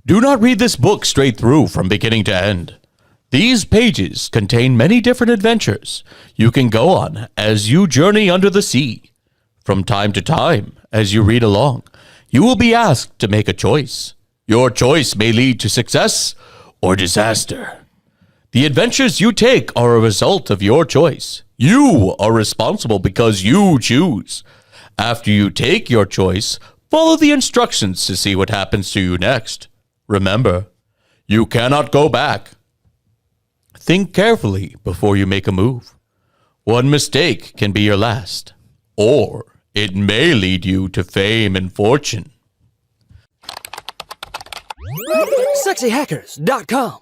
Do not read this book straight through from beginning to end. These pages contain many different adventures you can go on as you journey under the sea. From time to time, as you read along, you will be asked to make a choice. Your choice may lead to success or disaster. The adventures you take are a result of your choice. You are responsible because you choose. After you take your choice, follow the instructions to see what happens to you next. Remember, you cannot go back. Think carefully before you make a move. One mistake can be your last, or it may lead you to fame and fortune. SexyHackers.com.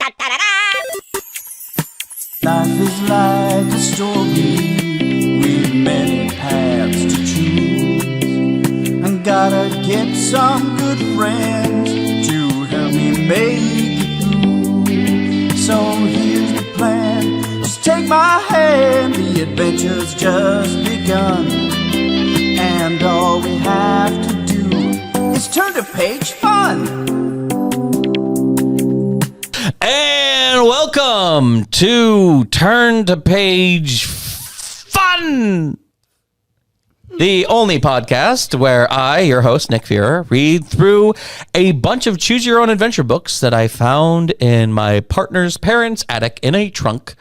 Life is like a story with many paths to choose. And gotta get some good friends to help me make it through. So here's the plan, just take my hand, the adventure's just begun. And all we have to do is turn to page fun. And welcome to Turn to Page Fun, the only podcast where I, your host, Nick Fearer, read through a bunch of choose your own adventure books that I found in my partner's parents' attic in a trunk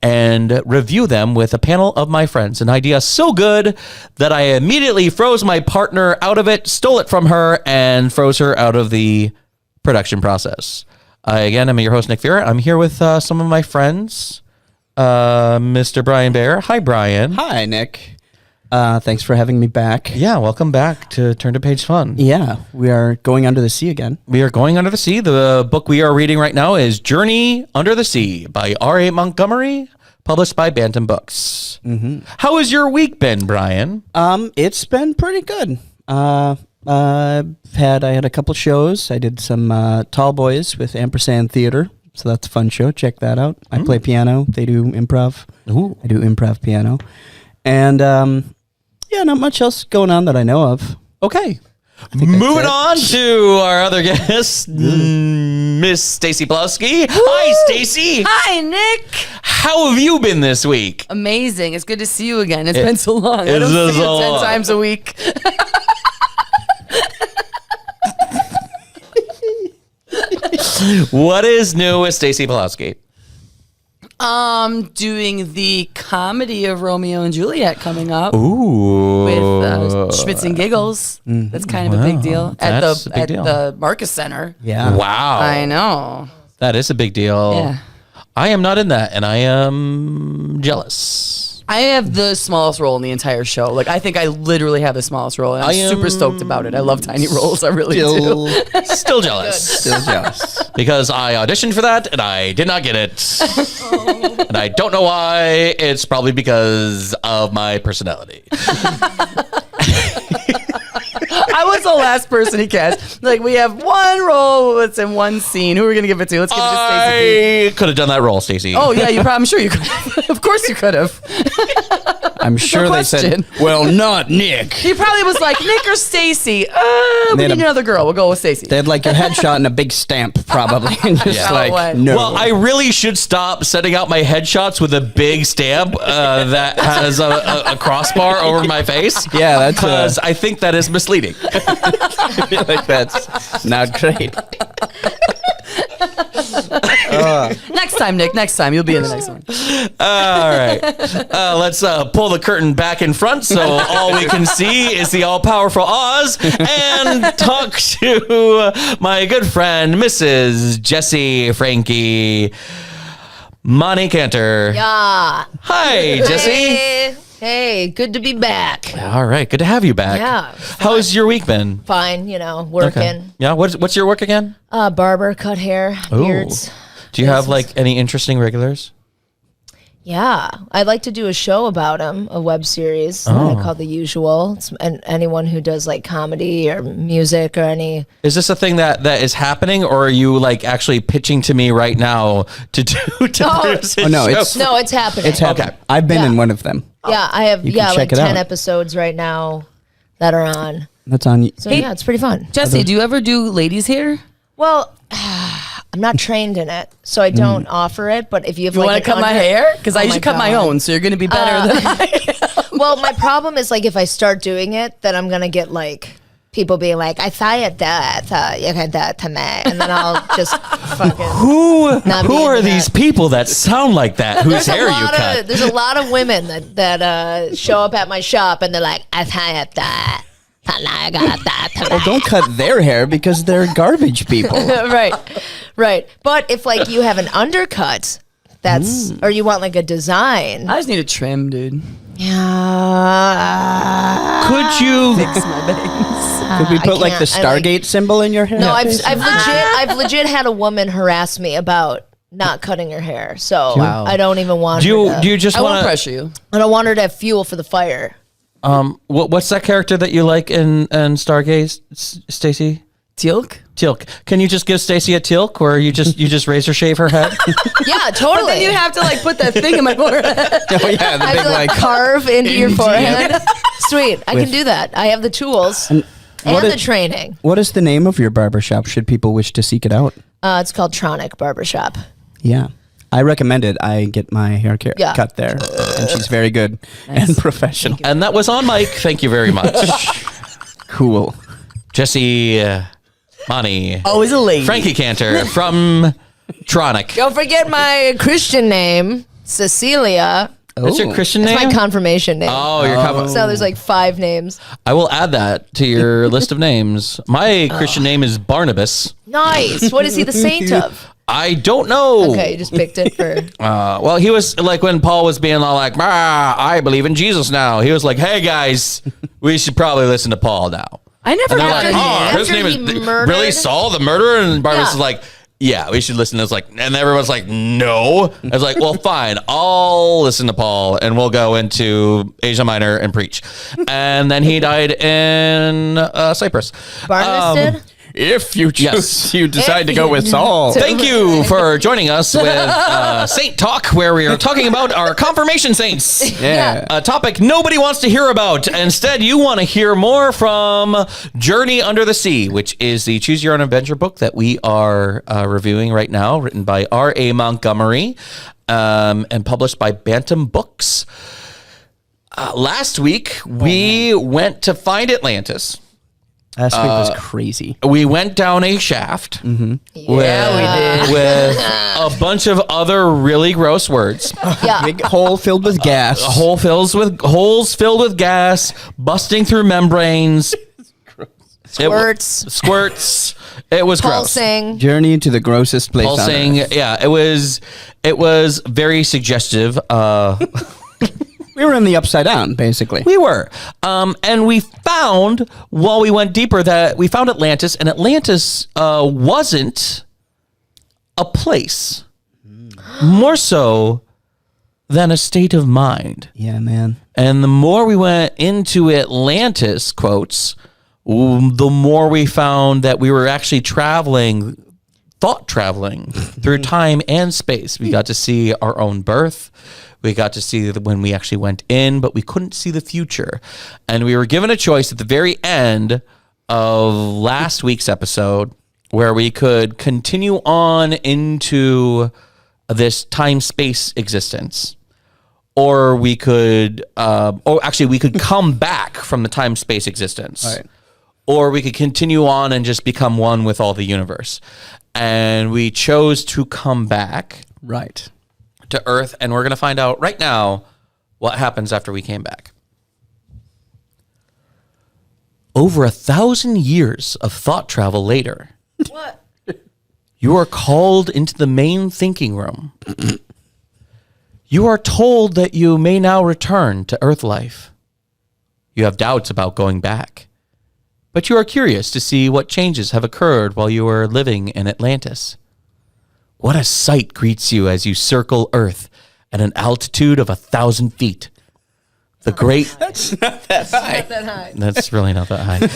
and review them with a panel of my friends. An idea so good that I immediately froze my partner out of it, stole it from her, and froze her out of the production process. Again, I'm your host, Nick Fearer. I'm here with some of my friends, Mr. Brian Bear. Hi, Brian. Hi, Nick. Thanks for having me back. Yeah, welcome back to Turn to Page Fun. Yeah, we are going under the sea again. We are going under the sea. The book we are reading right now is Journey Under the Sea by R.A. Montgomery, published by Bantam Books. Mm-hmm. How has your week been, Brian? It's been pretty good. I had a couple shows. I did some Tall Boys with Ampersand Theater, so that's a fun show. Check that out. I play piano. They do improv. Ooh. I do improv piano. And yeah, not much else going on that I know of. Okay. Moving on to our other guest, Miss Stacy Plowski. Hi, Stacy. Hi, Nick. How have you been this week? Amazing. It's good to see you again. It's been so long. I It don't is see you so 10 long. times a week. What is new with Stacy Plowski? Doing the comedy of Romeo and Juliet coming up Ooh. with Schmitz and Giggles. That's kind of a big deal at That's a big deal. the Marcus Center. Yeah. Wow. I know. That is a big deal. Yeah. I am not in that, and I am jealous. I have the smallest role in the entire show. Like, I think I literally have the smallest role, and I'm super stoked about it. I love tiny roles. I really do. Still jealous. Still jealous. Because I auditioned for that, and I did not get it. And I don't know why. It's probably because of my personality. I was the last person he cast. Like, we have one role that's in one scene. Who are we going to give it to? Let's give it to Stacey. I could have done that role, Stacey. Oh, yeah, I'm sure you could have. Of course you could have. I'm sure they said, well, not Nick. He probably was like, Nick or Stacey? We had need another girl. We'll go with Stacey. They had like your headshot and a big stamp, probably. And just Yeah. like, No way. no. Well, I really should stop setting out my headshots with a big stamp that has a crossbar over my face. Yeah, that's because I think that is misleading. like that's not great. Next time, Nick. Next time. You'll be in the next one. All right. Let's pull the curtain back in front so all we can see is the all-powerful Oz and talk to my good friend, Mrs. Jessie Frankie Monty Cantor. Yeah. Hi, Jessie. Hey, good to be back. All right. Good to have you back. Yeah. How's your week been? Fine, working. Okay. Yeah. What's your work again? Barber, cut hair, beards. Do you have like any interesting regulars? Yeah. I'd like to do a show about him, a web series that I call The Usual. And anyone who does like comedy or music or any. Is this a thing that is happening, or are you like actually pitching to me right now to do produce a no, show? it's- No, it's happening. It's happening. Okay. I've been Yeah. in one of them. Yeah, I have You can like check it 10 out. episodes right now that are on. That's on. So yeah, it's pretty fun. Jesse, do you ever do ladies' hair? Well, I'm not trained in it, so I don't offer it. But if you have You want to cut my hair? Because I Oh usually my cut my God. own, so you're going to be better than I am. Well, my problem is like if I start doing it, then I'm gonna get like people being like, "I saw you that, you had that to me," and then I'll just fucking. Who Not who being are that. these people that sound like that? Whose hair you cut? There's a lot of women that show up at my shop and they're like, "I saw you that." I got that to Well, don't cut their hair because they're garbage people. right. But if like you have an undercut, that's or you want like a design. I just need a trim, dude. Yeah. Could you? Fix my bangs. Could we put like the can't. I like- Stargate symbol in your hair? No, I've legit had a woman harass me about not cutting her hair. So Wow. I don't even want Do her you to, do you just I won't want to? pressure you. I don't want her to have fuel for the fire. What's that character that you like in Stargaze, Stacy? Teal'c? Tilk. Can you just give Stacy a Tilk, where you just razor shave her head? Yeah, totally. Then you have to like put that thing in my forehead. Oh yeah, the I have big to like like. carve into your forehead. Sweet, I can do that. I have the tools and what the is- training. What is the name of your barbershop? Should people wish to seek it out? It's called Tronic Barbershop. Yeah, I recommend it. I get my hair Yeah. cut there, and she's very good and professional. And that was on Mike. Thank you very much, Cool. Jesse, Monty, Always a lady. Frankie Cantor from Tronic. Don't forget my Christian name, Cecilia. That's your Christian It's name? my confirmation name. Oh, your So there's like 5 names. I will add that to your list of names. My Christian name is Barnabas. Nice. What is he the saint of? I don't know. Okay, you just picked it for. Well, he was like when Paul was being all like, I believe in Jesus now. He was like, hey guys, we should probably listen to Paul now. I never And they're got like, After he- his after name he is murdered- really Saul the murderer, and Barnabas Yeah. is like, yeah, we should listen. It's like, and everyone's like, no. I was like, well, fine, I'll listen to Paul, and we'll go into Asia Minor and preach. And then he died in Cyprus. Barnabas did? If you choose, Yes. you decide to go with Saul. Thank you for joining us with Saint Talk, where we are talking about our confirmation saints. Yeah. A topic nobody wants to hear about. Instead, you want to hear more from Journey Under the Sea, which is the Choose Your Own Adventure book that we are reviewing right now, written by R.A. Montgomery and published by Bantam Books. Last week, we went to find Atlantis. Last week was crazy. We went down a shaft Yeah, we did. with a bunch of other really gross words. Yeah. Big hole filled with gas. Holes filled with gas, busting through membranes. Squirts. Squirts. It was gross. Pulsing. Journey to the grossest place Pulsing. on Earth. Yeah, it was very suggestive. We were in the upside down, basically. We were. And we found, while we went deeper, that we found Atlantis, and Atlantis wasn't a place. More so than a state of mind. Yeah, man. And the more we went into Atlantis, quotes, the more we found that we were actually thought traveling through time and space. We got to see our own birth. We got to see when we actually went in, but we couldn't see the future. And we were given a choice at the very end of last week's episode where we could continue on into this time-space existence. Or we could, we could come back from the time-space existence. Right. Or we could continue on and just become one with all the universe. And we chose to come back Right. to Earth, and we're going to find out right now what happens after we came back. Over 1,000 years of thought travel later, What? you are called into the main thinking room. You are told that you may now return to Earth life. You have doubts about going back, but you are curious to see what changes have occurred while you were living in Atlantis. What a sight greets you as you circle Earth at an altitude of 1,000 feet. The great... That's not that high. That high. That's really not that high.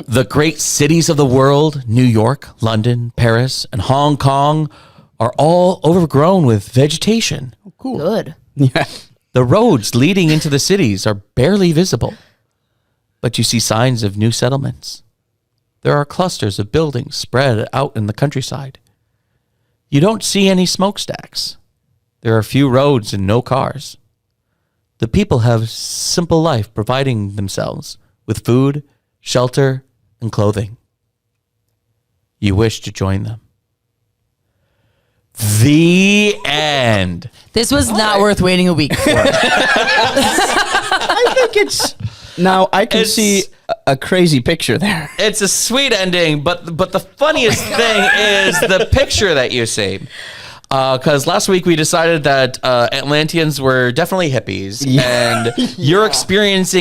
The great cities of the world, New York, London, Paris, and Hong Kong, are all overgrown with vegetation. Good. Yeah. The roads leading into the cities are barely visible, but you see signs of new settlements. there are clusters of buildings spread out in the countryside. You don't see any smokestacks. There are few roads and no cars. The people have simple life, providing themselves with food, shelter, and clothing. You wish to join them. The end. This was not worth waiting a week for. I think it's now I can see a crazy picture there. It's a sweet ending, but the funniest thing is the picture that you see. Because last week we decided that Atlanteans were definitely hippies, and your experience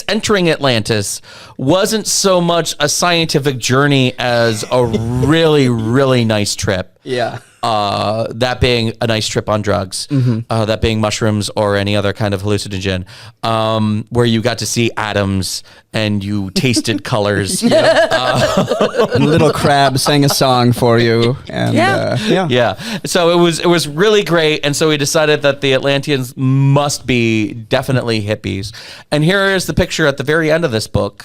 entering Atlantis wasn't so much a scientific journey as a really, really nice trip. Yeah. That being a nice trip on drugs, that being mushrooms or any other kind of hallucinogen, where you got to see atoms and you tasted colors. And little crab sang a song for you. And Yeah. So it was really great. And so we decided that the Atlanteans must be definitely hippies. And here is the picture at the very end of this book,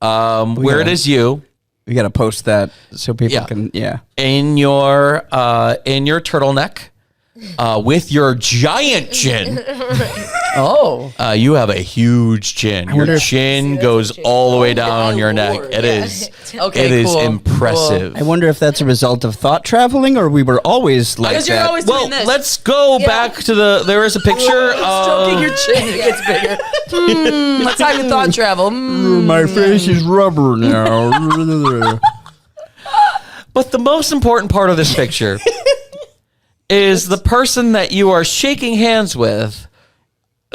where it is you. We got to post that so people can, in your turtleneck, with your giant chin. Oh. You have a huge chin. Your chin goes all the way down your neck. It is Cool. impressive. I wonder if that's a result of thought traveling or we were always like Because you're that. always Well, doing this. let's go back to there is a picture Stroking of your chin, it gets bigger. Let's have your thought travel. My face is rubber now. But the most important part of this picture is the person that you are shaking hands with.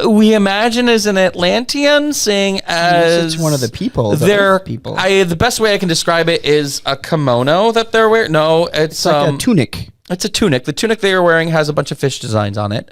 We imagine is an Atlantean, seeing as it's one of the people. People. The best way I can describe it is a kimono that they're wearing. No, it's like a tunic. It's a tunic. The tunic they are wearing has a bunch of fish designs on it.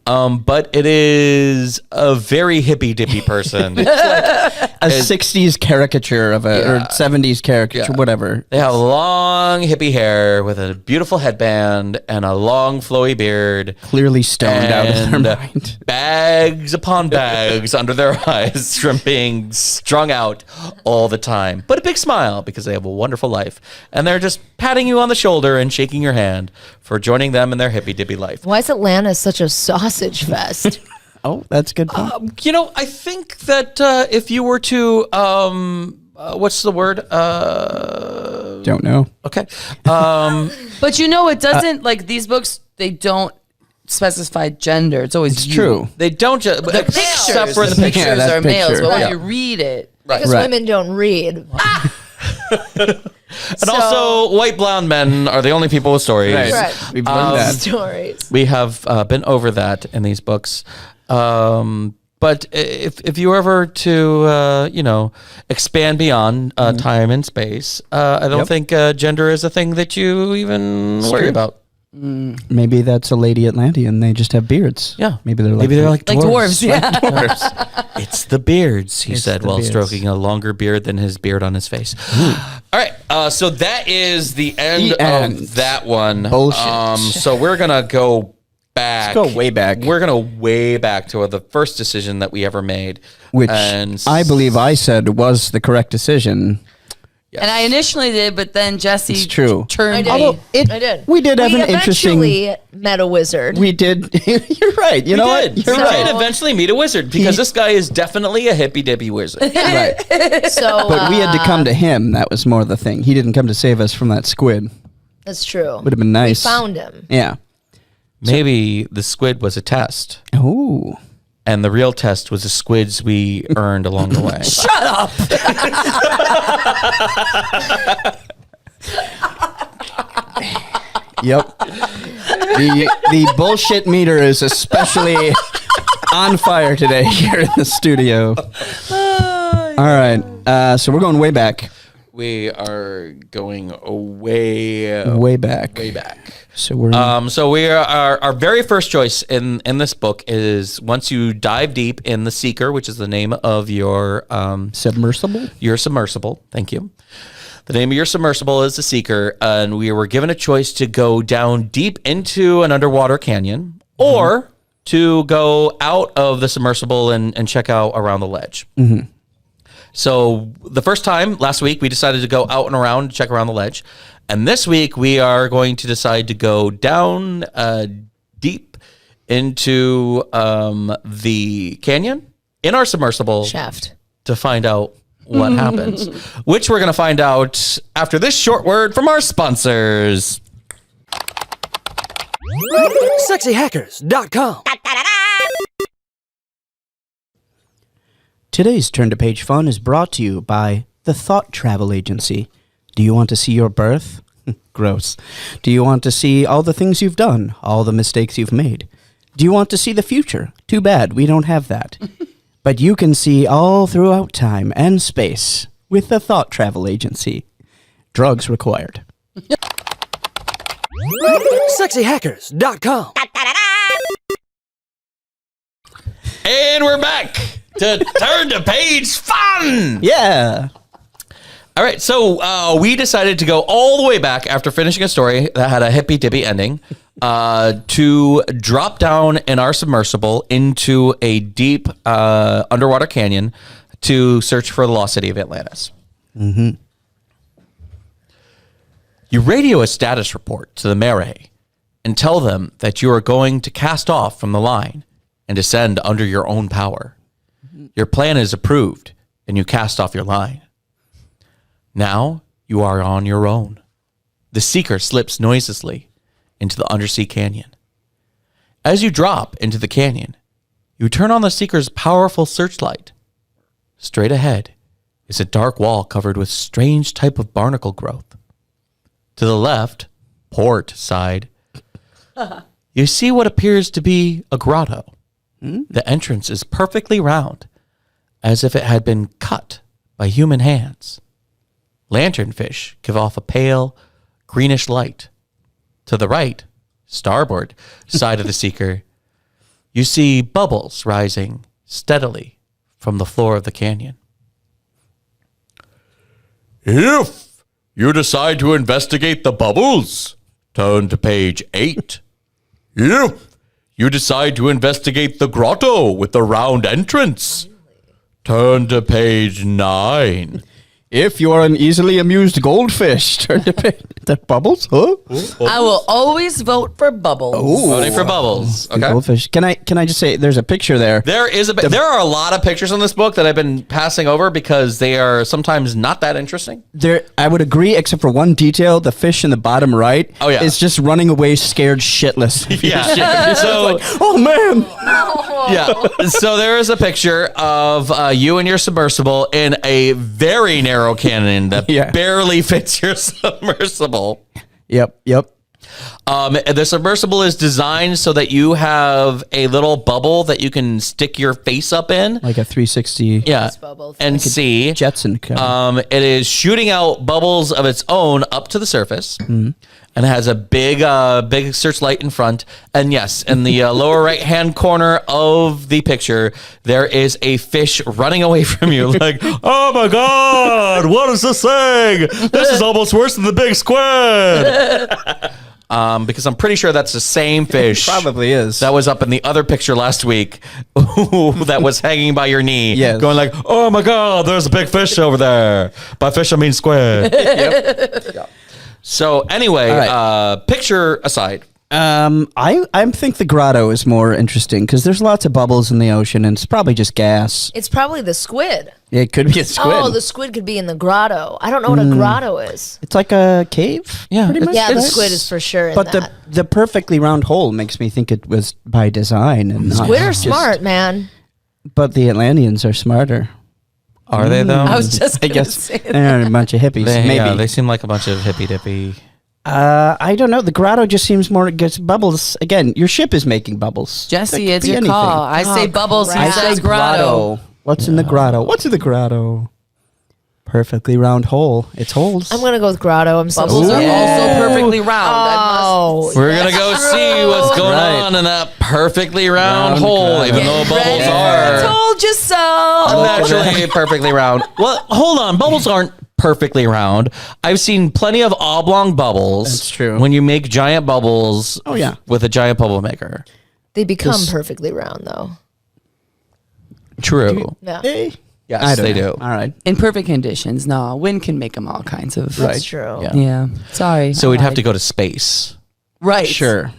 But it is a very hippy dippy person. A 60s caricature of or 70s caricature, whatever. They have long hippie hair with a beautiful headband and a long flowy beard. Clearly stoned out of their And mind. bags upon bags under their eyes from being strung out all the time. But a big smile because they have a wonderful life. And they're just patting you on the shoulder and shaking your hand for joining them in their hippy dippy life. Why is Atlanta such a sausage fest? Oh, that's a good point. I think that if you were to, what's the word? Don't know. Okay. But it doesn't, like these books, they don't specify gender. It's always True. They don't just, The pictures, except for the pictures. Yeah, that are males, picture. but when Yeah. you read it, Because women don't read. And also, white blonde men are the only people with stories. Right. We've learned that. Stories. We have been over that in these books. But if you were ever to, expand beyond time and space, I don't think gender is a thing that you even worry about. Maybe that's a lady Atlantean. They just have beards. Yeah. Maybe they're like dwarves. Yeah. Dwarves. It's the beards, he said the while beards. stroking a longer beard than his beard on his face. All right. So that is the end of that one. Bullshit. So we're going to go back. Let's go way back. We're going to way back to the first decision that we ever made. Which And I believe I said was the correct decision. And I initially did, but then Jesse It's true. turned I me. did. I did. We did have an interesting. eventually met a wizard. We did. You're right. You know what? We You're did right. eventually meet a wizard because this guy is definitely a hippy dippy wizard. Right. So But we had to come to him. That was more the thing. He didn't come to save us from that squid. that's true. Would have been nice. Found him. Yeah. Maybe the squid was a test. Oh. And the real test was the squids we earned along the way. Shut up. Yep. The bullshit meter is especially on fire today here in the studio. All right. So we're going way back. We are going way Way back. way back. So we're So we are our very first choice in this book is once you dive deep in the Seeker, which is the name of your submersible. submersible. Thank you. The name of your submersible is the Seeker, and we were given a choice to go down deep into an underwater canyon or to go out of the submersible and check out around the ledge. So the first time last week, we decided to go out and around, check around the ledge. And this week, we are going to decide to go down deep into the canyon in our submersible Shaft. to find out what happens, which we're going to find out after this short word from our sponsors. SexyHackers.com. Today's Turn to Page Fun is brought to you by the Thought Travel Agency. Do you want to see your birth? Gross. Do you want to see all the things you've done, all the mistakes you've made? Do you want to see the future? Too bad, we don't have that. But you can see all throughout time and space with the Thought Travel Agency. Drugs required. SexyHackers.com. And we're back to Turn to Page Fun. Yeah. All right, so we decided to go all the way back after finishing a story that had a hippy-dippy ending to drop down in our submersible into a deep underwater canyon to search for the lost city of Atlantis. Mm-hmm. You radio a status report to the Mare and tell them that you are going to cast off from the line and descend under your own power. Your plan is approved, and you cast off your line. Now you are on your own. The Seeker slips noiselessly into the undersea canyon. As you drop into the canyon, you turn on the Seeker's powerful searchlight. Straight ahead is a dark wall covered with strange type of barnacle growth. To the left, port side, you see what appears to be a grotto. The entrance is perfectly round, as if it had been cut by human hands. Lanternfish give off a pale, greenish light. To the right, starboard side of the Seeker, you see bubbles rising steadily from the floor of the canyon. If you decide to investigate the bubbles, turn to page 8. If you decide to investigate the grotto with the round entrance, turn to page 9. If you are an easily amused goldfish, turn to page... The bubbles? Huh? I will always vote for Bubbles. Voting for bubbles. The Okay. goldfish. Can I just say, there's a picture there. There are a lot of pictures in this book that I've been passing over because they are sometimes not that interesting. I would agree, except for one detail. The fish in the bottom right is just running away scared shitless. Yeah. So, Oh, man. yeah. So there is a picture of you and your submersible in a very narrow canyon that barely fits your submersible. Yep. The submersible is designed so that you have a little bubble that you can stick your face up in. Like a 360 Bubble and see. Jetson. It is shooting out bubbles of its own up to the surface. And it has a big searchlight in front. And yes, in the lower right-hand corner of the picture, there is a fish running away from you like, oh my God, what is this thing? This is almost worse than the big squid. Because I'm pretty sure that's the same fish. Probably is. That was up in the other picture last week that was hanging by your knee. Yes. Going like, oh my God, there's a big fish over there. By fish, I mean squid. Yep. So anyway, picture aside. I think the grotto is more interesting because there's lots of bubbles in the ocean and it's probably just gas. It's probably the squid. It could be a squid. Oh, the squid could be in the grotto. I don't know what a grotto is. It's like a cave. Yeah, pretty much. Yeah, the right? squid is for sure in But that. the perfectly round hole makes me think it was by design and not Squid are just- smart, man. But the Atlanteans are smarter. Are they though? I was just I going to guess say that. they're a bunch of hippies. Maybe. Yeah, they seem like a bunch of hippy-dippy. I don't know. The grotto just seems more gets bubbles. Again, your ship is making bubbles. Jesse, That could it's be your anything. call. I say Bubbles, he crap. says Grotto. What's in the grotto? What's in the grotto? Perfectly round hole. It's holes. I'm gonna go with grotto. I'm so Bubbles are sorry. also perfectly round. Oh, We're gonna go see what's going on in that perfectly round hole, grotto. even though bubbles I are told you so. naturally perfectly round. Well, hold on, bubbles aren't perfectly round. I've seen plenty of oblong bubbles. That's true. When you make giant bubbles, with a giant bubble maker. They become perfectly round, though. True. Yeah. Hey, Yes, I don't they know. do. All right. In perfect conditions. No, wind can make them all kinds of. That's true. Yeah. Yeah. Sorry. So we'd have to go to space. Right. Sure.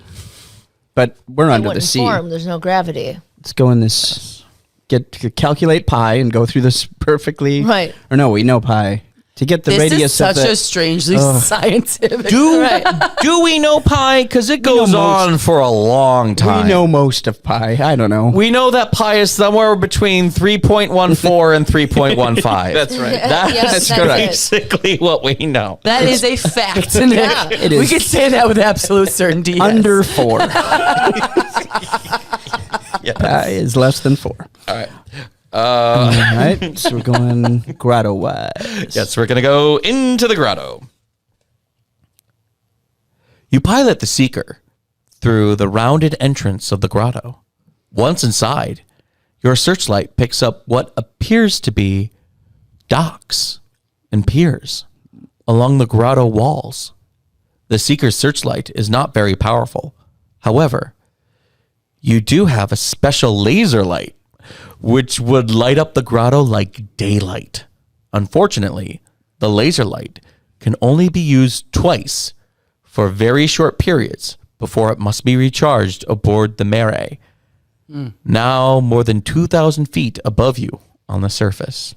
But we're They under the wouldn't sea. form. There's no gravity. Let's go in this. Calculate pi and go through this perfectly. Right. Or no, we know pi. To get the This radius is such of the, a strangely scientific. Do we know pi? Because it goes know most. on for a long time. we know most of pi. I don't know. We know that pi is somewhere between 3.14 and 3.15. That's right. That's That's it. basically what we know. That is a fact. Nick. Yeah. It We is. could say that with absolute certainty. yes. Under 4. Pi is less than 4. All right. All right. So we're going grotto wise. Yes, we're going to go into the grotto. You pilot the seeker through the rounded entrance of the grotto. Once inside, your searchlight picks up what appears to be docks and piers along the grotto walls. The seeker's searchlight is not very powerful. However, you do have a special laser light which would light up the grotto like daylight. Unfortunately, the laser light can only be used twice for very short periods before it must be recharged aboard the Mare, now more than 2,000 feet above you on the surface.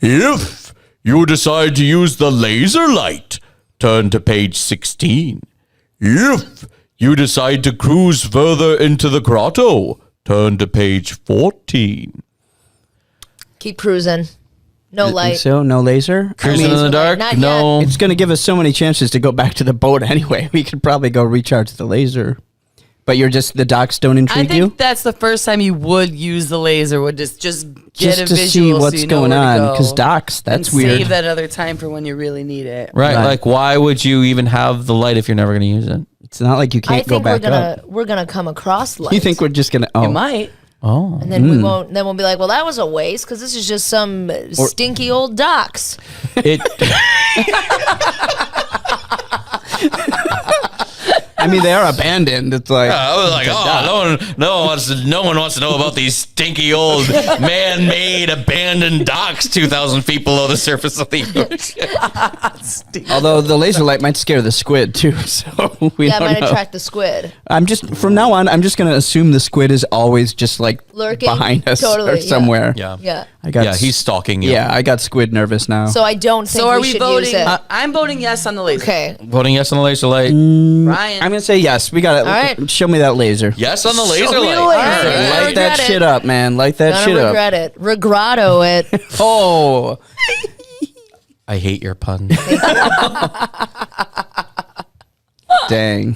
If you decide to use the laser light, turn to page 16. If you decide to cruise further into the grotto, turn to page 14. Keep cruising. No light. So no laser. Cruising in the dark? not No. It's going to give us so many chances to go back to the boat anyway. We could probably go recharge the laser. But the docks don't I intrigue think you? that's the first time you would use the laser. Would just get Just a to visual see so what's you know going where to on. go. Because docks, that's and weird. Save that other time for when you really need it. Right, Right. like why would you even have the light if you're never going to use it? It's not like you I can't go think back we're gonna come across light. up. You think we're just going to... You Oh, might. Oh. and then we won't. Then we'll be like, well, that was a waste because this is just some stinky old docks. It I mean, they are abandoned. It's like... I was like, no one wants to know about these stinky old man-made abandoned docks 2,000 feet below the surface of the ocean. Although the laser light might scare the squid too, so we Yeah, it don't might know. attract the squid. From now on, I'm just going to assume the squid is always just like Lurking? behind us Totally, or yeah. somewhere. Yeah. Yeah. I got Yeah, he's stalking you. Yeah, I got squid nervous now. So I don't think So are we we should voting? use it. I'm voting yes on the laser. Okay. Voting yes on the laser light. Ryan. I'm going to say yes. We got it. All right. Show me that laser. Yes on the laser me the light. laser. All All right. right. Light that regret shit it. up, man. Light that Gonna shit up. regret it. Regrotto it. Oh. I hate your pun. Dang.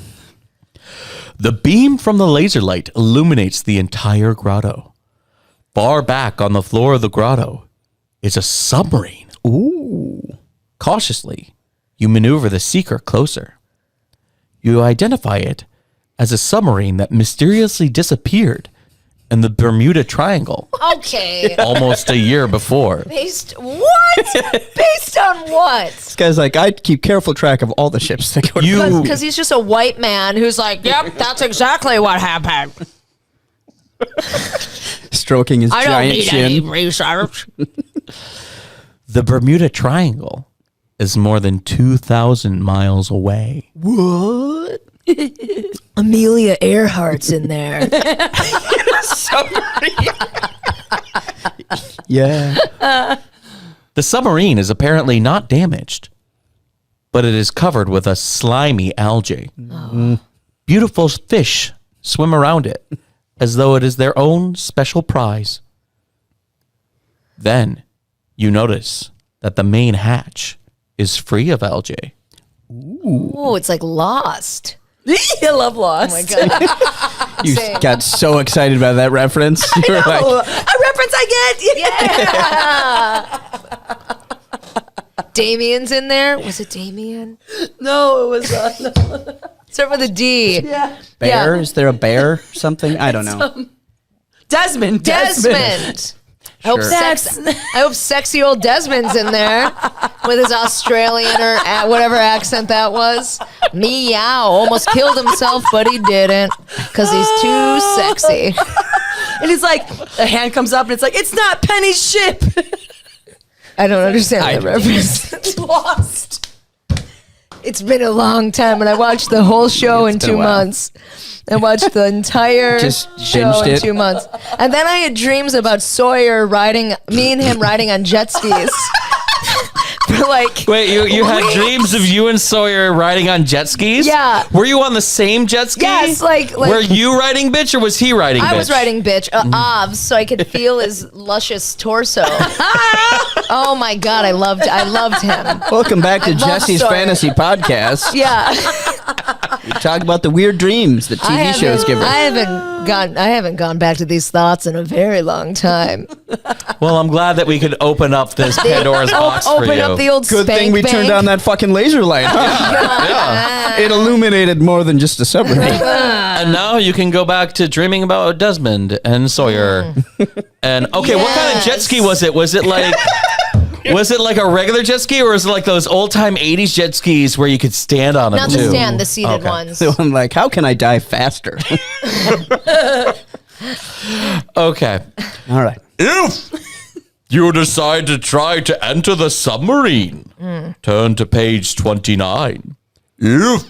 The beam from the laser light illuminates the entire grotto. Far back on the floor of the grotto is a submarine. Ooh. Cautiously, you maneuver the seeker closer. You identify it as a submarine that mysteriously disappeared in the Bermuda Triangle Okay. almost a year before. Based what? Based on what? This guy's like, I keep careful track of all the ships that go to You Because he's just a white man who's like, yep, that's exactly what happened. stroking his I don't giant need any chin. research. The Bermuda Triangle is more than 2,000 miles away. What? Amelia Earhart's in there. Yeah. The submarine is apparently not damaged, but it is covered with a slimy algae. Beautiful fish swim around it as though it is their own special prize. Then you notice that the main hatch is free of algae. Oh, it's like Lost. I love Lost. Oh my god. You Same. got so excited by that reference. You were like, Oh, a reference I get. Yeah. Damien's in there. Was it Damien? No, it was no. Start with a D. Yeah. bear? Yeah. Is there a bear? Something? I don't know. Desmond. Desmond. I hope, Sure. I hope sexy old Desmond's in there with his Australian or whatever accent that was. Meow. Almost killed himself, but he didn't because he's too sexy. And he's like, a hand comes up and it's like, it's not Penny's ship. I don't understand that reference. Lost. It's been a long time, and I watched the whole show in been a 2 while. months. I watched the entire Just show binged in it. 2 months. And then I had dreams about Sawyer me and him riding on jet skis. For like, Wait, you had weeks. dreams of you and Sawyer riding on jet skis? Yeah. Were you on the same jet ski? Yes, like Were you riding bitch or was he riding bitch? I was riding bitch, Ovs, so I could feel his luscious torso. Oh my God, I loved him. Welcome back to I love Jesse's Sawyer. Fantasy Podcast. Yeah. We talk about the weird dreams that TV shows give us. I haven't gone back to these thoughts in a very long time. Well, I'm glad that we could open up this Pandora's box for Open you. up the old Good spank thing we bank. turned on that fucking laser light. Huh? It illuminated more than just a submarine. And now you can go back to dreaming about Desmond and Sawyer. And okay, what kind of jet ski was it? Was it like a regular jet ski, or was it like those old time '80s jet skis where you could stand on them Not too? the stand, the seated Okay. ones. So I'm like, how can I die faster? Okay. All right. If you decide to try to enter the submarine, turn to page 29. If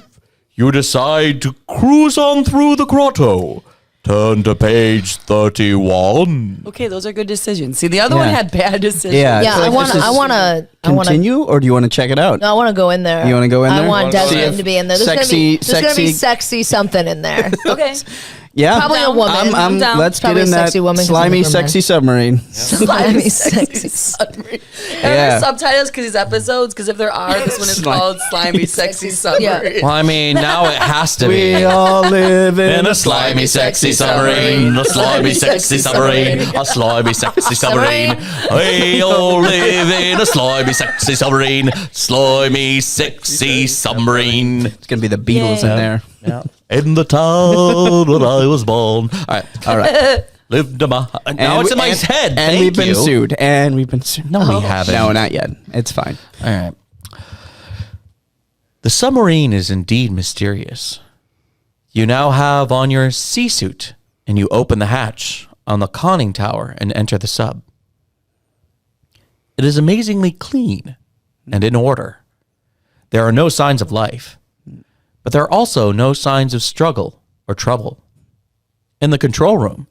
you decide to cruise on through the grotto, turn to page 31. Okay, those are good decisions. See, the other one Yeah. had bad decisions. Yeah. Yeah, feel like this is I want to Continue, or do you want to check it out? No, I want to go in there. You wanna go in there? I want See if Desmond to be in there. There's gonna be sexy- sexy something in there. Okay. Yeah. Probably a woman. I'm down. Let's Probably get in a that sexy woman 'cause slimy, I'm from sexy submarine. Slimy, sexy. submarine. Yeah. Are there subtitles because these episodes? Because if there are, this one is called Slimy Sexy Submarine. Well, I mean, now it has to We be. all live In a slimy, sexy submarine, a slimy, sexy submarine, a slimy, sexy submarine. We all live in a slimy, sexy submarine, slimy, sexy submarine. It's gonna be the Beatles in there. In the town where I was born. All right. Lived in my. Now it's in my head. And Thank we've been you. sued. And we've been sued. No, we haven't. No, not yet. It's fine. All right. The submarine is indeed mysterious. You now have on your sea suit, and you open the hatch on the conning tower and enter the sub. It is amazingly clean and in order. There are no signs of life, but there are also no signs of struggle or trouble. In the control room,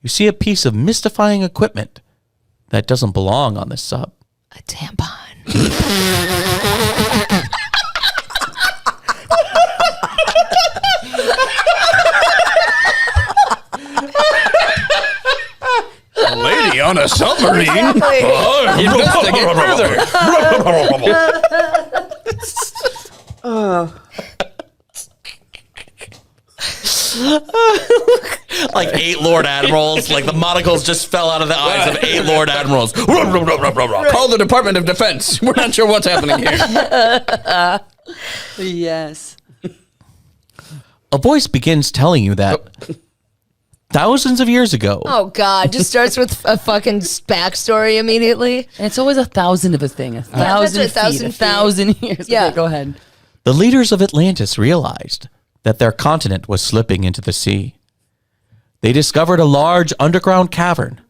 you see a piece of mystifying equipment that doesn't belong on this sub. A tampon. A lady on a submarine. Investigate further. Like 8 Lord Admirals, like the monocles just fell out of the eyes of 8 Lord Admirals. Call the Department of Defense. We're not sure what's happening here. Yes. A voice begins telling you that thousands of years ago, Oh God! Just starts with a fucking backstory immediately. And it's always 1,000 of a thing. 1,000 that's right, feet. 1,000 1,000 1,000 years. Yeah. Okay, go ahead. the leaders of Atlantis realized that their continent was slipping into the sea. They discovered a large underground cavern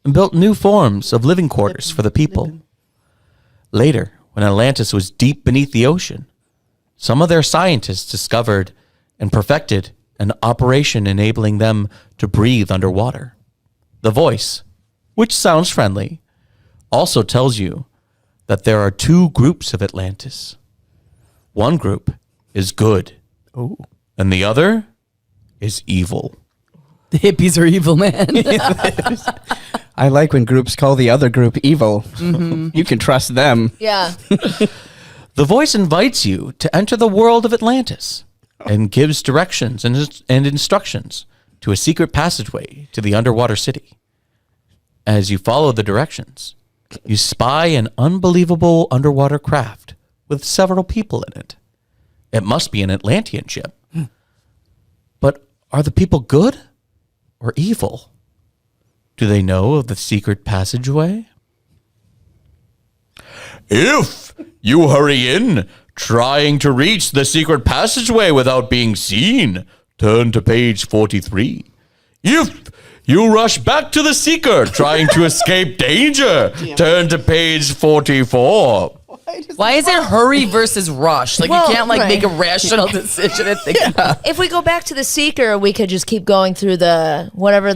and built new forms of living quarters for the people. Later, when Atlantis was deep beneath the ocean, some of their scientists discovered and perfected an operation enabling them to breathe underwater. The voice, which sounds friendly, also tells you that there are 2 groups of Atlantis. One group is good, and the other is evil. The hippies are evil, man. I like when groups call the other group evil. You can trust them. Yeah. The voice invites you to enter the world of Atlantis and gives directions and instructions to a secret passageway to the underwater city. As you follow the directions, you spy an unbelievable underwater craft with several people in it. It must be an Atlantean ship. But are the people good or evil? Do they know of the secret passageway? If you hurry in, trying to reach the secret passageway without being seen, turn to page 43. If You rush back to the Seeker, trying to escape danger. Turn to page 44. Why is it hurry versus rush? Like, Well, you can't, like, right. make a rational decision and think about it. If we go back to the Seeker, we could just keep going through the whatever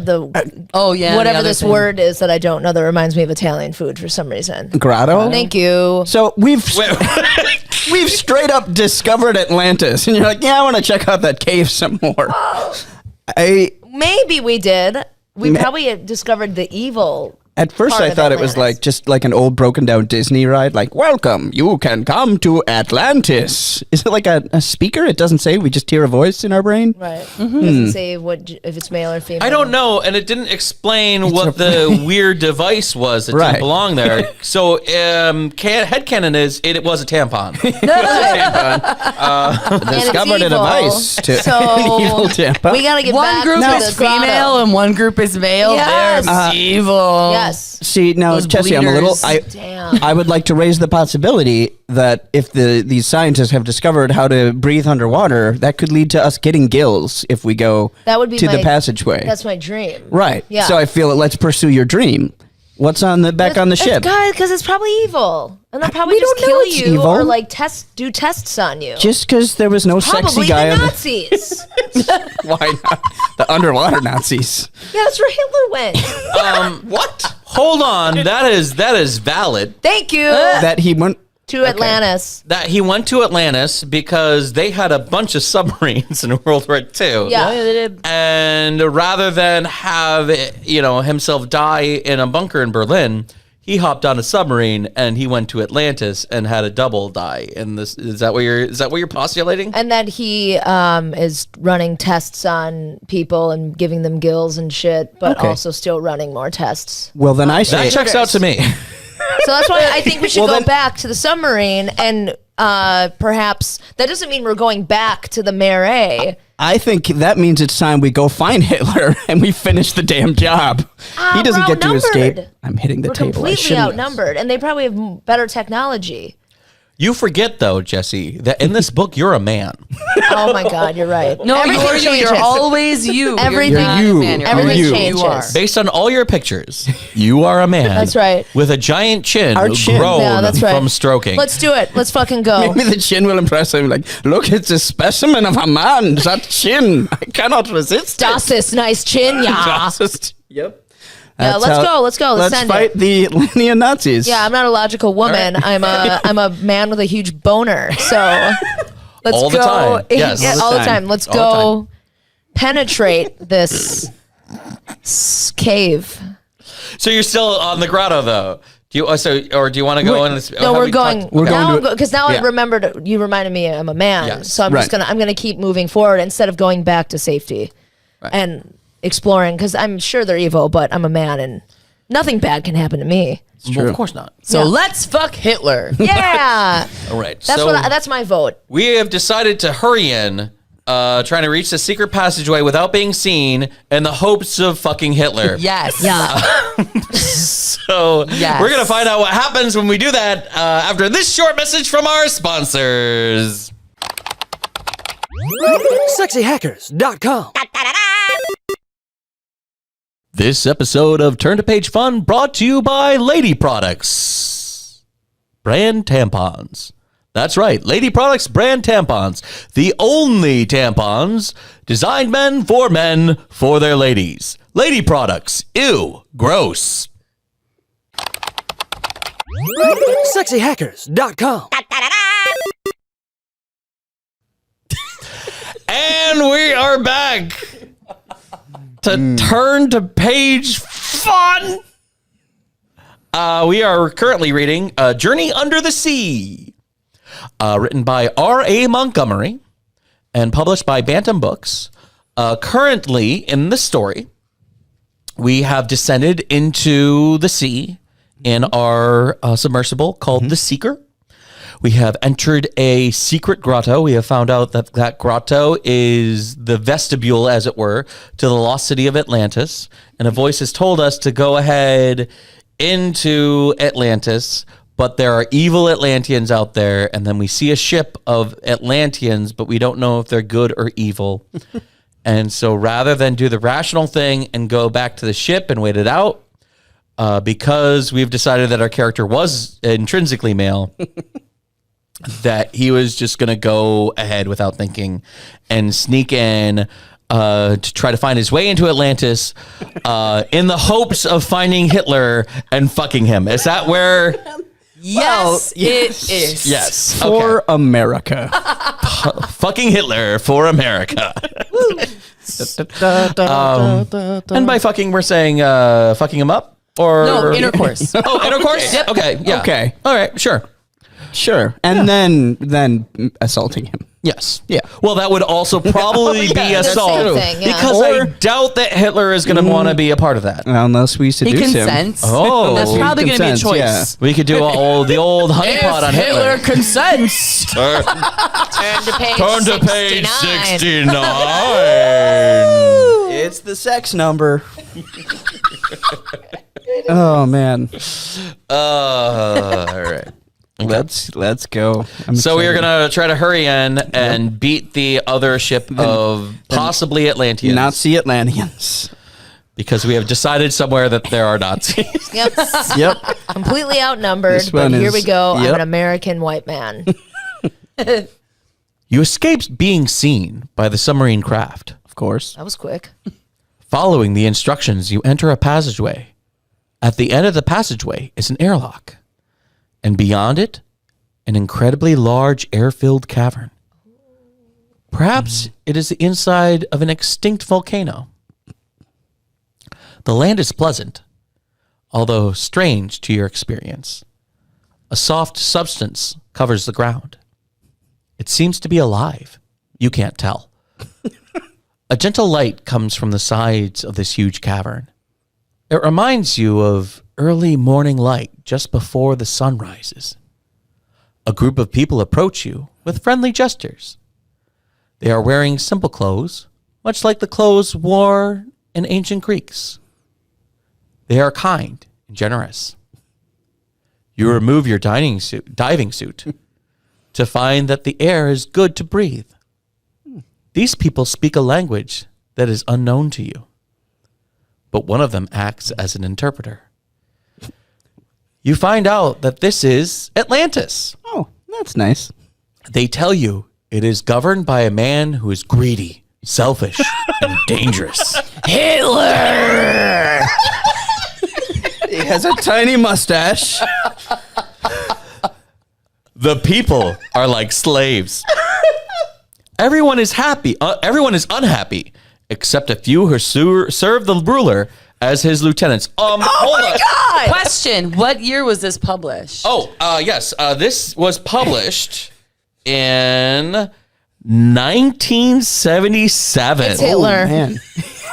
Oh, yeah. whatever the other this thing. word is that I don't know that reminds me of Italian food for some reason. Grotto. Thank you. So we've straight up discovered Atlantis, and you're like, yeah, I want to check out that cave some more. Maybe we did. We probably had discovered the evil. At first, part I of thought it was Atlantis. like just like an old broken down Disney ride, like, welcome, you can come to Atlantis. Is it like a speaker? It doesn't say, we just hear a voice in our brain? Right. Doesn't say if it's male or female. I don't know, and it didn't explain what the weird device was that Right. didn't belong there. So, headcanon is it was a tampon. And it's Discovered a evil. device to So an evil tampon. we gotta get One back group to is the grotto. female and one group is male. Yes. They're evil. Yes. See, now, Those Jesse, I'm a little. bleeders. Damn. I would like to raise the possibility that if these scientists have discovered how to breathe underwater, that could lead to us getting gills if we go That would be to the my- passageway. That's my dream. Right. Yeah. So I feel let's pursue your dream. What's on the back on the ship? Because it's probably evil, and they'll probably We just don't know kill it's you evil. or like do tests on you. Just because there was no Probably sexy guy the on the Nazis. why not? The underwater Nazis. Yeah, that's where Hitler went. What? Hold on, that is valid. Thank you That he went. to Atlantis. That he went to Atlantis because they had a bunch of submarines in World War II. Yeah, they did. And rather than have himself die in a bunker in Berlin, he hopped on a submarine and he went to Atlantis and had a double die. And this is that what you're postulating? And that he is running tests on people and giving them gills and shit, but Okay. also still running more tests. Well, then I say That checks out to me. So that's why I think we should Well, go then- back to the submarine and perhaps that doesn't mean we're going back to the Marais. I think that means it's time we go find Hitler and we finish the damn job. He doesn't we're get to escape. outnumbered. I'm hitting the We're table. I completely shouldn't have. outnumbered, and they probably have better technology. You forget though, Jesse, that in this book you're a man. Oh my God, you're right. No, Everything you're you. You're changes. always you. Everything- You're not You're a you. man. You're Everything always changes. You are. Based on all your pictures, you are a man. That's right. With a giant chin, Our chin. grown Yeah, that's right. from stroking. Let's do it. Let's fucking go. Maybe the chin will impress him. Like, look, it's a specimen of a man. That chin. I cannot resist Das ist nice chin, yeah. it. Yep. Yeah, let's go. Let's go. Let's Let's send fight it. the Atlantean Nazis. Yeah, I'm not a logical woman. I'm a man with a huge boner. So let's All the go. time. Yes. Yeah, all the time. Let's All the go penetrate this cave. So you're still on the grotto though. Do you do you want to go in? No, we're going. We're going to it. Because now Yeah. I remembered. You reminded me I'm a man, Yes. so I'm Right. just gonna. I'm gonna keep moving forward instead of going back to safety and exploring. Because I'm sure they're evil, but I'm a man, and nothing bad can happen to me. Well, of course not. So Yeah. let's fuck Hitler. Yeah, All right. that's so that's my vote. we have decided to hurry in, trying to reach the secret passageway without being seen, in the hopes of fucking Hitler. Yes. Yeah. So Yes. we're gonna find out what happens when we do that after this short message from our sponsors. SexyHackers.com. This episode of Turn to Page Fun brought to you by Lady Products brand tampons. That's right, Lady Products brand tampons. The only tampons designed men for their ladies. Lady Products. Ew, gross. SexyHackers.com. And we are back to Turn to Page Fun. We are currently reading Journey Under the Sea, written by R.A. Montgomery and published by Bantam Books. Currently, in this story, we have descended into the sea in our submersible called the Seeker. We have entered a secret grotto. We have found out that that grotto is the vestibule, as it were, to the lost city of Atlantis. And a voice has told us to go ahead into Atlantis, but there are evil Atlanteans out there. And then we see a ship of Atlanteans, but we don't know if they're good or evil. And so rather than do the rational thing and go back to the ship and wait it out, because we've decided that our character was intrinsically male, that he was just going to go ahead without thinking and sneak in to try to find his way into Atlantis in the hopes of finding Hitler and fucking him. Is that where... Yes, it is. Yes. For America. Fucking Hitler for America. And by fucking, we're saying fucking him up? Or No, intercourse. Oh, intercourse? Yep. Okay, yeah. Okay. All right, sure. Sure. And then assaulting him. Yes. Yeah. Well, that would also probably be the assault. same thing, yeah. Because I Or- doubt that Hitler is going to want to be a part of that. Unless we He seduce him. consents. Oh. That's probably going to be a Consents, choice. yeah. We could do the old honeypot on Hitler. consents. Turn to page Turn to 69. page 69. It's the sex number. Oh man. All right. Let's go. So we are going to try to hurry in and beat the other ship of possibly Atlanteans. Nazi Atlanteans. Because we have decided somewhere that there are Nazis. Yep. Yep. Completely outnumbered, This but one here is- we go. I'm yep. an American white man. You escaped being seen by the submarine craft. Of course. That was quick. Following the instructions, you enter a passageway. At the end of the passageway is an airlock. And beyond it, an incredibly large air-filled cavern. Perhaps it is the inside of an extinct volcano. The land is pleasant, although strange to your experience. A soft substance covers the ground. It seems to be alive. You can't tell. A gentle light comes from the sides of this huge cavern. It reminds you of early morning light just before the sun rises. A group of people approach you with friendly gestures. They are wearing simple clothes, much like the clothes worn in ancient Greeks. They are kind and generous. You remove your diving suit to find that the air is good to breathe. These people speak a language that is unknown to you, but one of them acts as an interpreter. You find out that this is Atlantis. Oh, that's nice. They tell you it is governed by a man who is greedy, selfish, and dangerous. Hitler. He has a tiny mustache. The people are like slaves. Everyone is happy. Everyone is unhappy, except a few who serve the ruler as his lieutenants. Hold on. Question: what year was this published? Yes. This was published in 1977. It's Hitler. Man.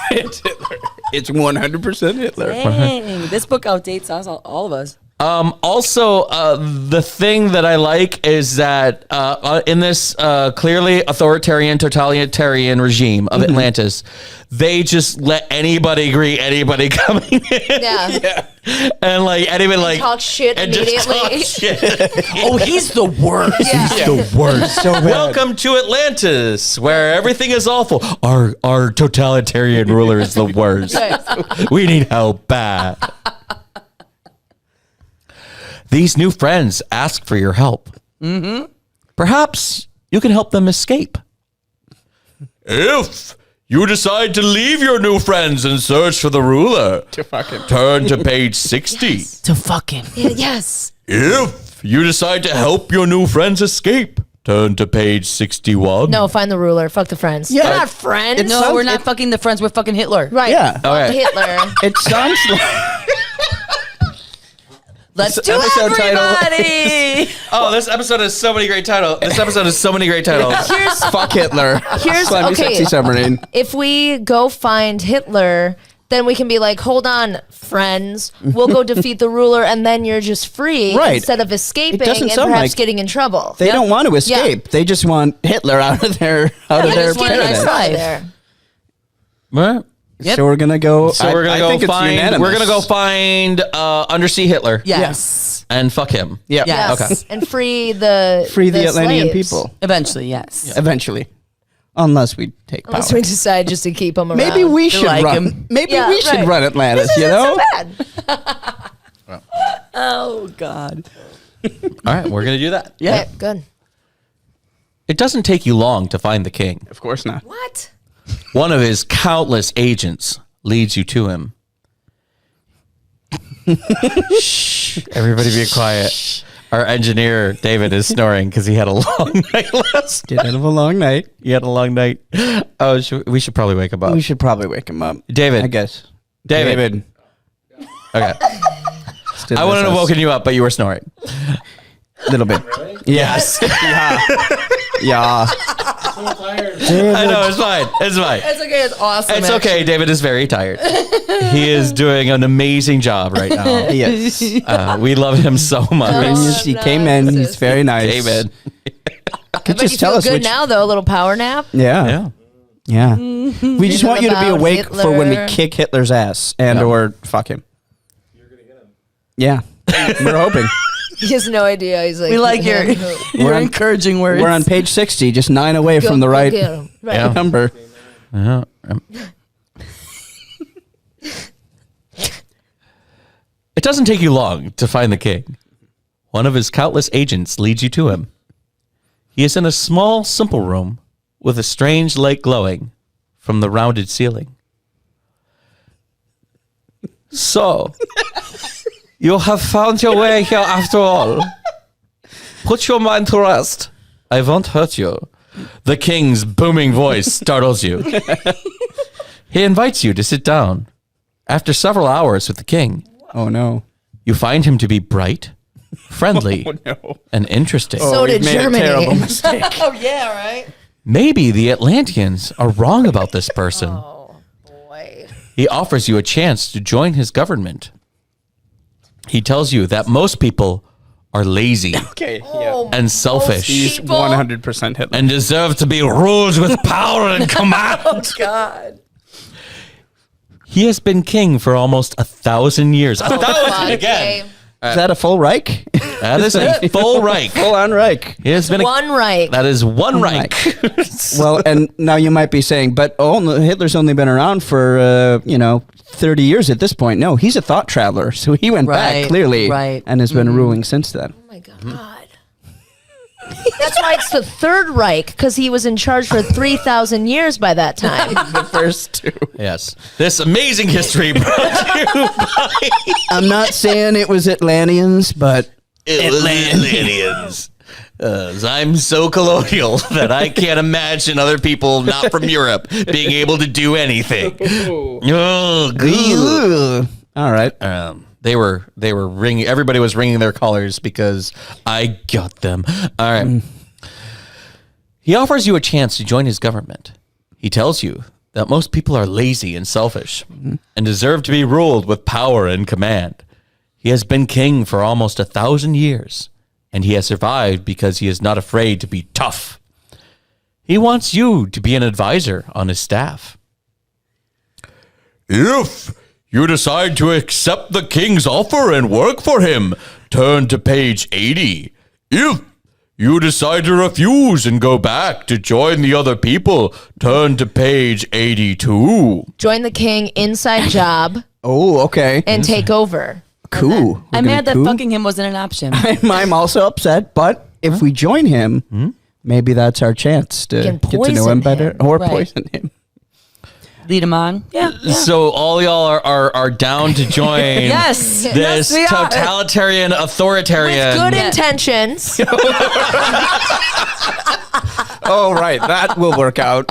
It's Hitler. It's 100% Hitler. Dang, this book outdates us, all of us. Also, the thing that I like is that in this clearly authoritarian, totalitarian regime of Atlantis, they just let anybody greet anybody coming in. Yeah. And like anybody like Talk shit and just immediately. talk shit. Oh, he's the worst. Yeah. The worst. So bad. Welcome to Atlantis, where everything is awful. Our totalitarian ruler is the worst. We need help bad. These new friends ask for your help. Mm-hmm. Perhaps you can help them escape. If you decide to leave your new friends and search for the ruler, turn to page 60. To fucking. Yes. If you decide to help your new friends escape, turn to page 61. No, find the ruler. Fuck the friends. Yeah. We're not friends. No, we're not fucking the friends. We're fucking Hitler. Right. Yeah. All right. Hitler. It sounds like Let's This do episode title everybody. Oh, this episode has so many great titles. Here's fuck Hitler. Here's- Slimy okay. sexy submarine. if we go find Hitler, then we can be like, hold on, friends. We'll go defeat the ruler, and then you're just free Right. instead of escaping doesn't and sound perhaps like- getting in trouble. They don't want to escape. They just want Hitler out of their They their just want a nice paradise. life there. What? Yep. So we're gonna go. So we're I gonna think go it's find. unanimous. We're gonna go find undersea Hitler Yes. and fuck him. Yeah. Yes. Okay. And free the Atlantean slaves. people Eventually, yes. eventually. Unless we take power. Unless we decide just to keep him around. Maybe we should like run. him. Maybe Yeah, we should right. run Atlantis. This You isn't know. so bad. Oh God. All right, we're going to do that. Yeah. Okay, good. It doesn't take you long to find the king. Of course not. What? One of his countless agents leads you to him. Shh. Everybody be quiet. Our engineer, David, is snoring because he had a long night last Did have a long night. He had a long night. Oh, we should probably wake him up. We should probably wake him up. David. I guess. David. Okay. I wouldn't have woken you up, but you were snoring. A little bit. Yes. Yeah. Yeah. I know, it's fine. It's fine. It's okay. It's awesome. It's okay. David is very tired. He is doing an amazing job right now. Yes. We love him so much. Yes, he came in. He's very nice. David. Could But you just tell feel us good which. now, though. A little power nap. Yeah. Yeah. Yeah. We just want you to be About awake for when we Hitler. kick Hitler's ass and or fuck him. You're gonna get him. Yeah. We're hoping. He has no idea. He's like, We like your We're on- encouraging words. We're on page 60, just 9 away from the right Right. Yeah. number. Yeah. It doesn't take you long to find the king. One of his countless agents leads you to him. He is in a small, simple room with a strange light glowing from the rounded ceiling. So, you have found your way here after all. Put your mind to rest. I won't hurt you. The king's booming voice startles you. He invites you to sit down. After several hours with the king, Oh no. you find him to be bright, friendly, and interesting. So we've did made Germany. a terrible mistake. Oh yeah, right. Maybe the Atlanteans are wrong about this person. Oh, boy. He offers you a chance to join his government. He tells you that most people are lazy Okay. Oh, and selfish He's people. 100% Hitler. and deserve to be ruled with power and command. God. He has been king for almost 1,000 years. 1,000 again. Is that a full Reich? That is a full Reich. Full on Reich. He has been One right. That is one Reich. Well, and now you might be saying, but Hitler's only been around for 30 years at this point. No, he's a thought traveler, so he went back Right, clearly, right. and has been ruling since then. Oh, my God. That's why it's the Third Reich, because he was in charge for 3,000 years by that time. The first two. Yes. This amazing history brought to you by I'm not saying it was Atlanteans, but Atlanteans. I'm so colonial that I can't imagine other people not from Europe being able to do anything. Oh, good. Ugh. All right. They were ringing. Everybody was ringing their collars because I got them. All right. He offers you a chance to join his government. He tells you that most people are lazy and selfish and deserve to be ruled with power and command. He has been king for almost 1,000 years, and he has survived because he is not afraid to be tough. He wants you to be an advisor on his staff. If you decide to accept the king's offer and work for him, turn to page 80. If you decide to refuse and go back to join the other people, turn to page 82. Join the king, inside job, Oh, okay. and take over. Cool. We're I'm gonna mad that coup? fucking him wasn't an option. I'm also upset, but if we join him, maybe that's our chance to can get to know poison him better him. or Right. poison him. Lead him on. Yeah. So all y'all are down to join Yes. this Yes, we are. totalitarian authoritarian. Good intentions. Oh, right. That will work out.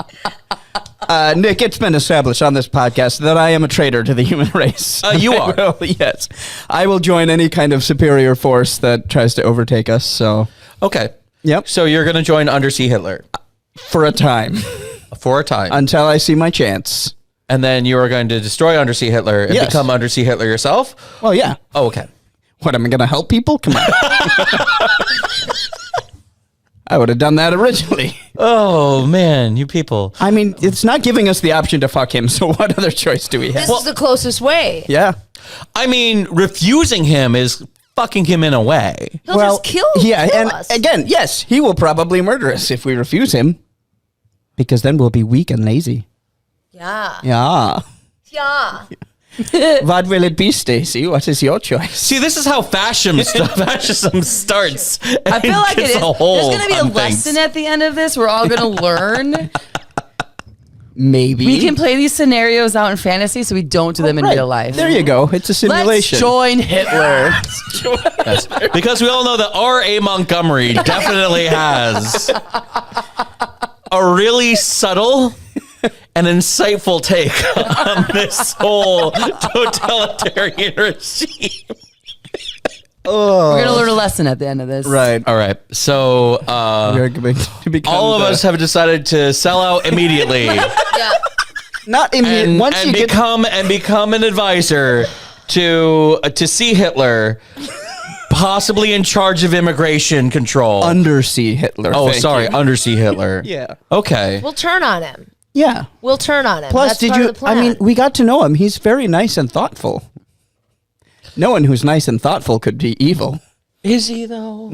Nick, it's been established on this podcast that I am a traitor to the human race. You I are. will, yes. I will join any kind of superior force that tries to overtake us. So, Okay. yep, So you're going to join Undersea Hitler for a time for a time. until I see my chance. And then you are going to destroy Undersea Hitler and Yes. become Undersea Hitler yourself? Well, yeah. Oh, okay. What, am I going to help people? Come on. I would have done that originally. Oh, man, you people. I mean, it's not giving us the option to fuck him, so what other choice do we have? This is the closest way. Yeah. I mean, refusing him is fucking him in a way. He'll just kill yeah, kill and us. again, yes, he will probably murder us if we refuse him. Because then we'll be weak and lazy. Yeah. Yeah. Yeah. What will it be, Stacy? What is your choice? See, this is how fascism starts. I feel like It's there's a whole going to be a on things. lesson at the end of this. We're all going to learn. Maybe. We can play these scenarios out in fantasy so we don't do them in Right. real life. There you go. It's a Let's simulation. join Hitler. Yes. Because we all know that R.A. Montgomery definitely has a really subtle and insightful take on this whole totalitarian regime. We're going to learn a lesson at the end of this. Right. All right. So We're going to become all of us have decided to sell out immediately Yeah. not immediate. and, Once and you get become an advisor to see Hitler, possibly in charge of immigration control. undersea Hitler. Oh, thank sorry, you. undersea Hitler. Yeah. Okay. We'll turn on him. Yeah. We'll turn on him. Plus, That's did part you? of the I plan. mean, we got to know him. He's very nice and thoughtful. No one who's nice and thoughtful could be evil. Is he though?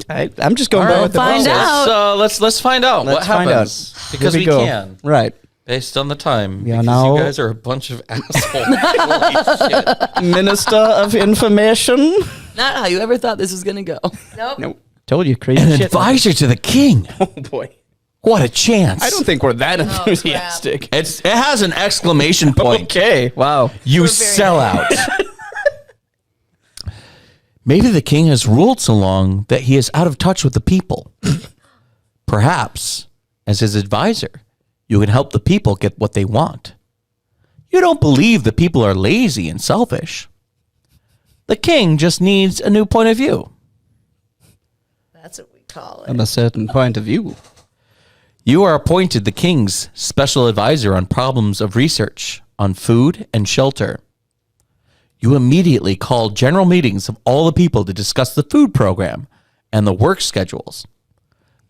I'm just going All by right, what the find book says. out. Let's find out Let's what find happens out. because Here we go. can Right. based on the time. Yeah, because now- you guys are a bunch of assholes. Holy shit. Minister of Information. Not how you ever thought this was going to go. nope. Nope. Told you, crazy An shit. advisor to the king. Oh boy. What a chance! I don't think we're that crap. enthusiastic. it has an exclamation point. Okay. Wow. You very sell out. Maybe the king has ruled so long that he is out of touch with the people. Perhaps, as his advisor, you can help the people get what they want. You don't believe the people are lazy and selfish. The king just needs a new point of view. That's what we call it. From a certain point of view. You are appointed the king's special advisor on problems of research on food and shelter. You immediately call general meetings of all the people to discuss the food program and the work schedules.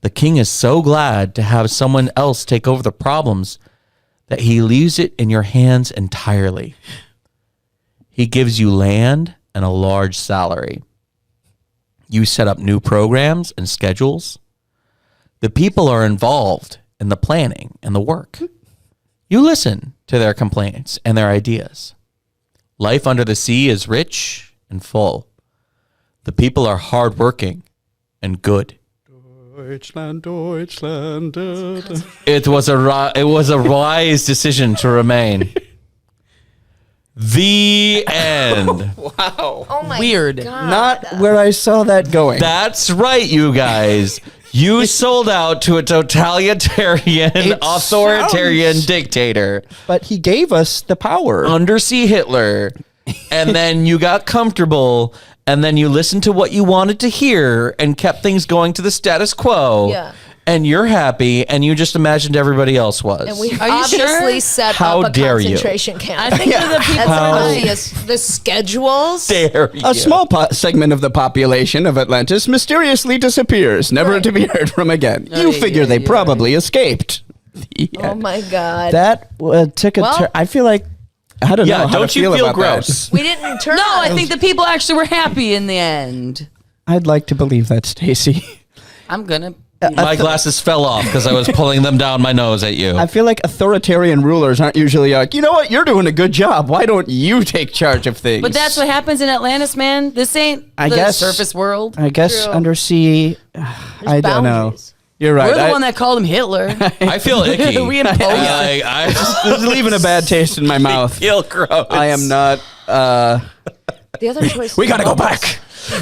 The king is so glad to have someone else take over the problems that he leaves it in your hands entirely. He gives you land and a large salary. You set up new programs and schedules. The people are involved in the planning and the work. You listen to their complaints and their ideas. Life under the sea is rich and full. The people are hardworking and good. Deutschland, Deutschland. It was a wise decision to remain. The end. Oh my Weird. God. Not where I saw that going. That's right, you guys. You sold out to a totalitarian, It authoritarian sounds- dictator, But he gave us the power. undersea Hitler, and then you got comfortable, and then you listened to what you wanted to hear and kept things going to the status quo. Yeah. And you're happy, and you just imagined everybody else was. And we Are you obviously sure? set How up a dare you. concentration camp. I think that the people That's the schedules. dare you. A small segment of the population of Atlantis mysteriously disappears, never to be heard from again. Oh, You yeah, figure yeah, they yeah. probably escaped. Oh my God. That took a Well- turn. I feel like, I don't know. Yeah, how don't to you feel about gross? we didn't turn No, on I him. think the people actually were happy in the end. that. I'd like to believe that, Stacy. I'm going to. My glasses fell off because I was pulling them down my nose at you. I feel like authoritarian rulers aren't usually like, you know what, you're doing a good job. Why don't you take charge of things? But that's what happens in Atlantis, man. This ain't I the guess- surface world. I guess True. undersea. I don't know. boundaries. You're right. We're the I- one that called him Hitler. I feel icky. We imposed it. I just This is leaving a bad taste in my mouth. feel gross. I am not. The other choice. We gotta go back.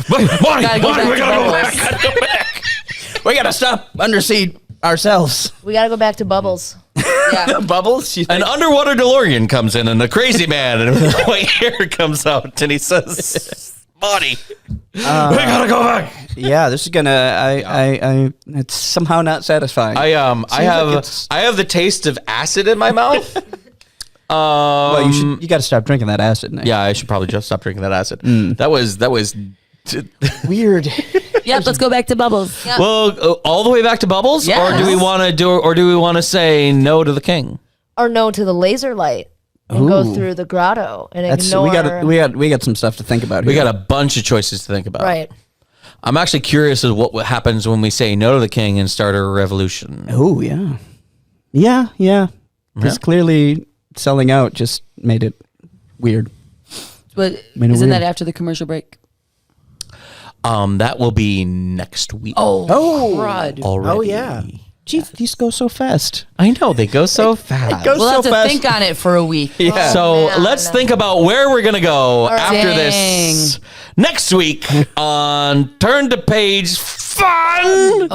Why? Gotta go back We to gotta go Bubbles. back. We gotta stop undersea ourselves. We got to go back to Bubbles. Yeah. Bubbles. You An think? underwater DeLorean comes in, and a crazy man and white hair comes out, and he says, "Buddy, we gotta go back." Yeah, this is gonna. I. It's somehow not satisfying. I it's- have the taste of acid in my mouth. Well, you should. You got to stop drinking that acid. Nick. Yeah, I should probably just stop drinking that acid. That was Weird. Yep, let's go back to Bubbles. Yeah. well, all the way back to Bubbles, Yes. or do we want to say no to the king? Or no to the laser light and go Ooh. through the grotto and That's ignore. we got some stuff to think about. We here. got a bunch of choices to think about. right. I'm actually curious as what happens when we say no to the king and start a revolution. Oh yeah. Yeah. Because clearly selling out just made it weird. But Made it isn't weird. that after the commercial break? That will be next week. Oh, crud. already. Oh, yeah. Jeez, these go so fast. I know they go so fast. goes We'll so have to fast. think on it for a week. Yeah. So man. let's think about where we're gonna go after Dang. this next week on Turn to Page Fun.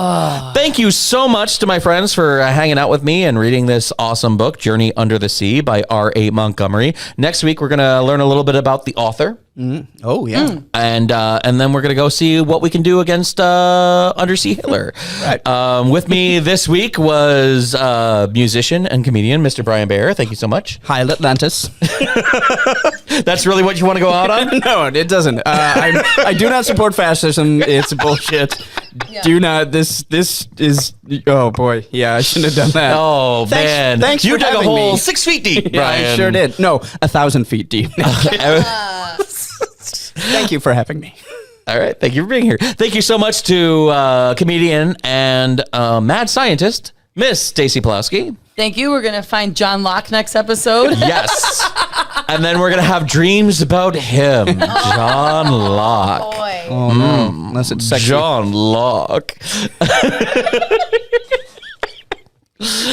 Thank you so much to my friends for hanging out with me and reading this awesome book, Journey Under the Sea by R.A. Montgomery. Next week we're gonna learn a little bit about the author. Oh, yeah. And then we're gonna go see what we can do against undersea Hitler. Right. With me this week was musician and comedian Mr. Brian Baer. Thank you so much. Hi, Atlantis. That's really what you want to go out on? No, it doesn't. I do not support fascism. It's bullshit. Do not. This is. Oh boy. Yeah, I shouldn't have done that. Oh man, Thanks you for dug a having hole me. 6 feet deep, Yeah, Brian. I sure did. No, 1,000 feet deep. Thank you for having me. All right, thank you for being here. Thank you so much to comedian and mad scientist Miss Stacy Pulowski. Thank you. We're going to find John Locke next episode. Yes, and then we're gonna have dreams about him, John Locke. Boy. Oh no, unless it's sexy. John Locke.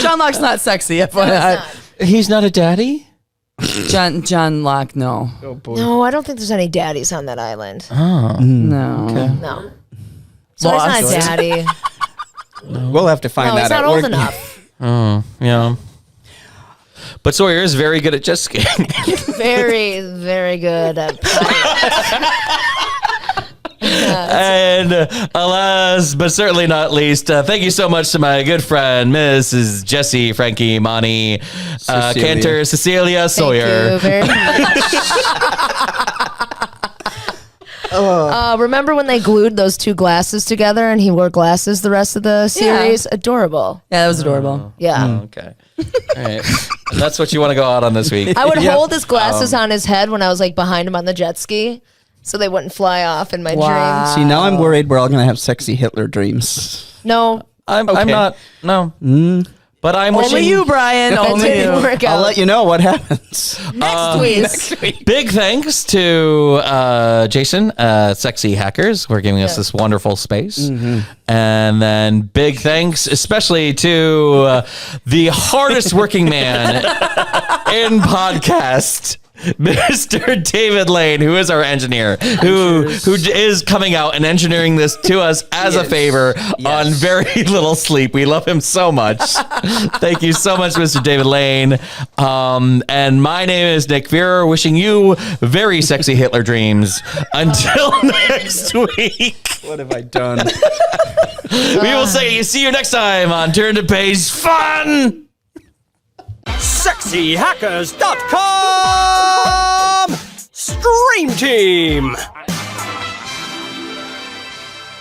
John Locke's not sexy. No, it's not. He's not a daddy. John Locke, no. Oh boy. No, I don't think there's any daddies on that island. No. No. So he's not a Lost. daddy. We'll have to find No, that he's out. not old We're- enough. Yeah. But Sawyer is very good at jet skiing. Very, very good at And last but certainly not least, thank you so much to my good friend, Mrs. Jessie, Frankie, Monty, Cecilia. Cantor, Cecilia, Sawyer. Thank you very much. Remember when they glued those two glasses together and he wore glasses the rest of the series? Adorable. Yeah, that was adorable. Yeah. Okay. All right. And that's what you want to go out on this week. I would hold his glasses on his head when I was like behind him on the jet ski so they wouldn't fly off in my dreams. See, now I'm worried we're all gonna have sexy Hitler dreams. No, I'm Okay. not, no. But I'm Only wishing you, Brian. that Only didn't you. work out. I'll let you know what happens. Next week. big thanks to Jason, Sexy Hackers, for giving us this wonderful space. And then big thanks especially to the hardest working man in podcast, Mr. David Lane, who is our engineer, who is coming out and engineering this to us as a favor on very little sleep. We love him so much. Thank you so much, Mr. David Lane. And my name is Nick Vera, wishing you very sexy Hitler dreams. Until next week, What have I done? we will see you next time on Turn to Page Fun. SexyHackers.com! Stream Team!